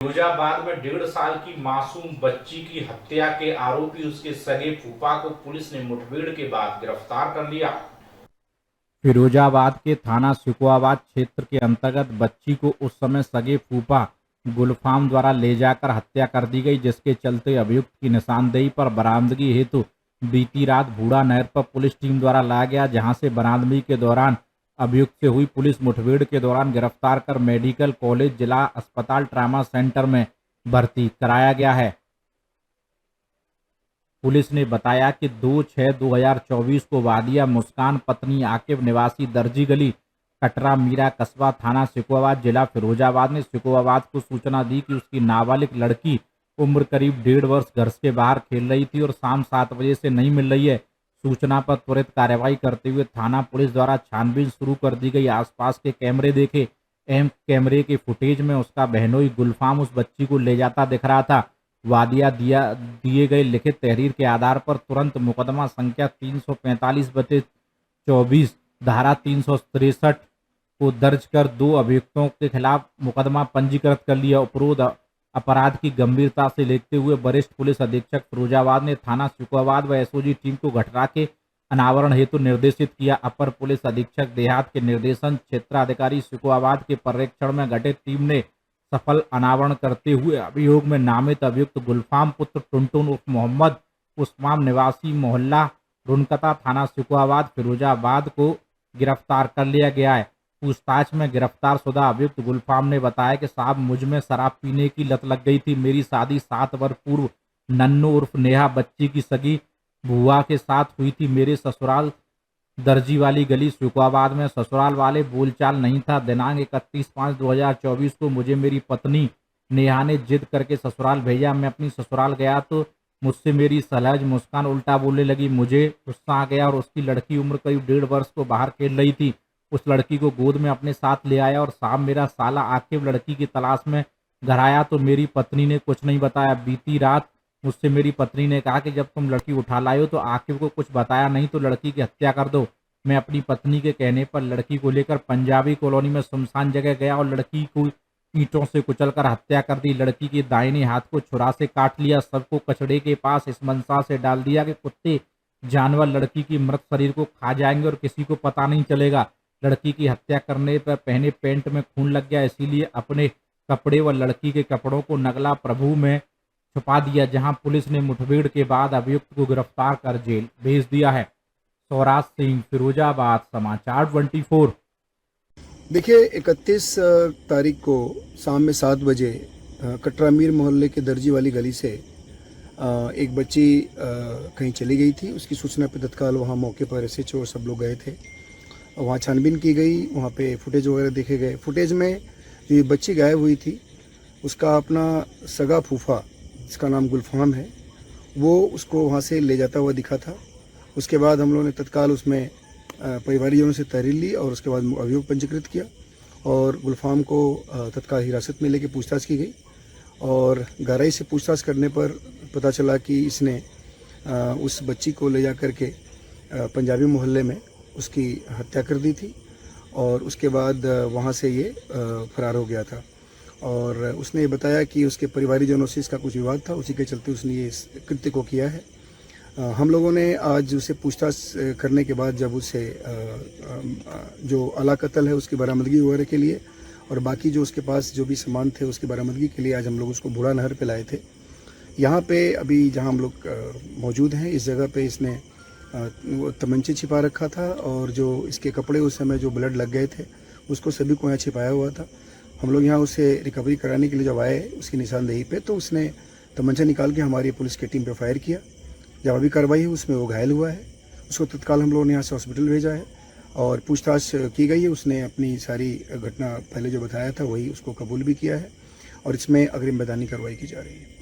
फिरोजाबाद में 1.5 साल की मासूम बच्ची की हत्या के आरोपी उसके सगे फूफा को पुलिस ने मुठभेड़ के बाद गिरफ्तार कर लिया। फिरोजाबाद के थाना सिकुआबाद क्षेत्र के अंतर्गत बच्ची को उस समय सगे फूफा गुलफाम द्वारा ले जाकर हत्या कर दी गई, जिसके चलते अभियुक्त की निशानदेही पर बरामदगी हेतु बीती रात बूढ़ा नहर पर पुलिस टीम द्वारा लाया गया, जहां से बरामदगी के दौरान अभियुक्त से हुई पुलिस मुठभेड़ के दौरान गिरफ्तार कर मेडिकल कॉलेज जिला अस्पताल ट्रामा सेंटर में भर्ती कराया गया है। पुलिस ने बताया कि 2/6/2024 को वादिया मुस्कान पत्नी आकिब निवासी दर्जी गली कटरा मीरा कस्बा थाना सिकुआबाद जिला फिरोजाबाद ने सिकुआबाद को सूचना दी कि उसकी नाबालिग लड़की उम्र करीब 1.5 वर्ष घर से बाहर खेल रही थी और शाम 7 बजे से नहीं मिल रही है। सूचना पर त्वरित कार्रवाई करते हुए थाना पुलिस द्वारा छानबीन शुरू कर दी गई। आसपास के कैमरे देखे एवं कैमरे के फुटेज में उसका बहनोई गुलफाम उस बच्ची को ले जाता दिख रहा था। वादिया दिए गए लिखित तहरीर के आधार पर तुरंत मुकदमा संख्या 345/24 धारा 363 को दर्ज कर 2 अभियुक्तों के खिलाफ मुकदमा पंजीकृत कर लिया। उपरोक्त अपराध की गंभीरता से लेते हुए वरिष्ठ पुलिस अधीक्षक फिरोजाबाद ने थाना सिकुआबाद व एसओजी टीम को घटना के अनावरण हेतु निर्देशित किया। अपर पुलिस अधीक्षक देहात के निर्देशन क्षेत्राधिकारी सिकुआबाद के पर्यवेक्षण में गठित टीम ने सफल अनावरण करते हुए अभियोग में नामित अभियुक्त गुलफाम पुत्र टुनटुन उर्फ मोहम्मद उस्मान निवासी मोहल्ला रुनकता थाना सिकुआबाद फिरोजाबाद को गिरफ्तार कर लिया गया है। पूछताछ में गिरफ्तार शुदा अभियुक्त गुलफाम ने बताया कि साहब, मुझ में शराब पीने की लत लग गई थी। मेरी शादी 7 वर्ष पूर्व नन्नू उर्फ नेहा बच्ची की सगी बुआ के साथ हुई थी। मेरे ससुराल दर्जी वाली गली सिकुआबाद में ससुराल वाले बोलचाल नहीं था। दिनांक 31/5/2024 को मुझे मेरी पत्नी नेहा ने जिद करके ससुराल भेजा। मैं अपनी ससुराल गया तो मुझसे मेरी सलहज मुस्कान उल्टा बोलने लगी। मुझे गुस्सा आ गया और उसकी लड़की उम्र करीब 1.5 वर्ष को बाहर खेल रही थी। उस लड़की को गोद में अपने साथ ले आया और शाम मेरा साला आकिब लड़की की तलाश में घर आया तो मेरी पत्नी ने कुछ नहीं बताया। बीती रात मुझसे मेरी पत्नी ने कहा कि जब तुम लड़की उठा लाए हो तो आकिब को कुछ बताया नहीं तो लड़की की हत्या कर दो। मैं अपनी पत्नी के कहने पर लड़की को लेकर पंजाबी कॉलोनी में सुनसान जगह गया और लड़की को ईंटों से कुचलकर हत्या कर दी। लड़की के दाहिने हाथ को छुरा से काट लिया। सबको कचड़े के पास इस मंशा से डाल दिया कि कुत्ते जानवर लड़की की मृत शरीर को खा जाएंगे और किसी को पता नहीं चलेगा। लड़की की हत्या करने पर पहने पेंट में खून लग गया, इसीलिए अपने कपड़े व लड़की के कपड़ों को नगला प्रभु में छुपा दिया, जहां पुलिस ने मुठभेड़ के बाद अभियुक्त को गिरफ्तार कर जेल भेज दिया है। स्वराज सिंह, फिरोजाबाद, समाचार 24। देखिए, 31 तारीख को शाम में 7 बजे कटरा मीर मोहल्ले के दर्जी वाली गली से एक बच्ची कहीं चली गई थी। उसकी सूचना पर तत्काल वहाँ मौके पर एसएचओ और सब लोग गए थे। वहाँ छानबीन की गई, वहाँ पे फुटेज वगैरह देखे गए। फुटेज में जो ये बच्ची गायब हुई थी उसका अपना सगा फूफा, जिसका नाम गुलफाम है, वो उसको वहाँ से ले जाता हुआ दिखा था। उसके बाद हम लोगों ने तत्काल उसमें परिवारजनों से तहरीर ली और उसके बाद अभियोग पंजीकृत किया और गुलफाम को तत्काल हिरासत में लेके पूछताछ की गई और गहराई से पूछताछ करने पर पता चला कि इसने उस बच्ची को ले जा कर के पंजाबी मोहल्ले में उसकी हत्या कर दी थी और उसके बाद वहाँ से ये फरार हो गया था। और उसने ये बताया कि उसके परिवारजनों से इसका कुछ विवाद था, उसी के चलते उसने ये कृत्य को किया है। हम लोगों ने आज उसे पूछताछ करने के बाद जब उसे जो अला कत्ल है उसकी बरामदगी वगैरह के लिए और बाकी जो उसके पास जो भी सामान थे उसकी बरामदगी के लिए आज हम लोग उसको बूढ़ा नहर पे लाए थे। यहाँ पे अभी जहाँ हम लोग मौजूद हैं, इस जगह पे इसने वो तमंचे छिपा रखा था और जो इसके कपड़े उस समय जो ब्लड लग गए थे उसको सभी को यहाँ छिपाया हुआ था। हम लोग यहाँ उसे रिकवरी कराने के लिए जब आए उसकी निशानदेही पे तो उसने तमंचा निकाल के हमारी पुलिस की टीम पे फायर किया। जब अभी कार्रवाई है उसमें वो घायल हुआ है। उसको तत्काल हम लोगों ने यहाँ से हॉस्पिटल भेजा है और पूछताछ की गई है। उसने अपनी सारी घटना पहले जो बताया था वही उसको कबूल भी किया है और इसमें अग्रिम मैदानी कार्रवाई की जा रही है।